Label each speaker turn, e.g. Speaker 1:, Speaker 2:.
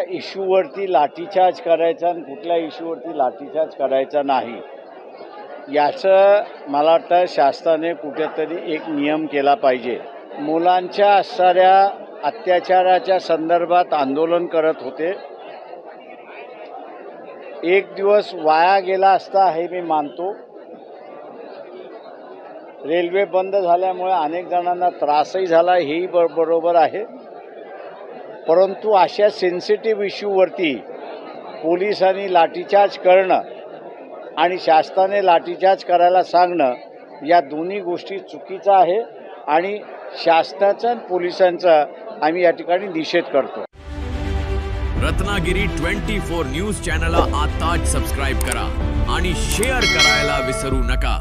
Speaker 1: इश्यूवरती लाठीचार्ज करायचा आणि कुठल्या इश्यूवरती लाठीचार्ज करायचा नाही याचं मला वाटतं शासनाने कुठेतरी एक नियम केला पाहिजे। मुलांच्या असणाऱ्या अत्याचाराच्या संदर्भात आंदोलन करत होते। एक दिवस वाया गेला असता हे मी मानतो। रेल्वे बंद झाल्यामुळे अनेक जणांना त्रासही झाला हेही बरोबर आहे, परंतु अशा सेन्सिटिव्ह इश्यूवरती पोलिसांनी लाठीचार्ज करणं आणि शासनाने लाठीचार्ज करायला सांगणं या दोन्ही गोष्टी चुकीचं आहे आणि शासनाचा आणि पोलिसांचा आम्ही या ठिकाणी निषेध करतो।
Speaker 2: रत्नागिरी 24 न्यूज चॅनलला आताच सबस्क्राइब करा आणि शेअर करायला विसरू नका।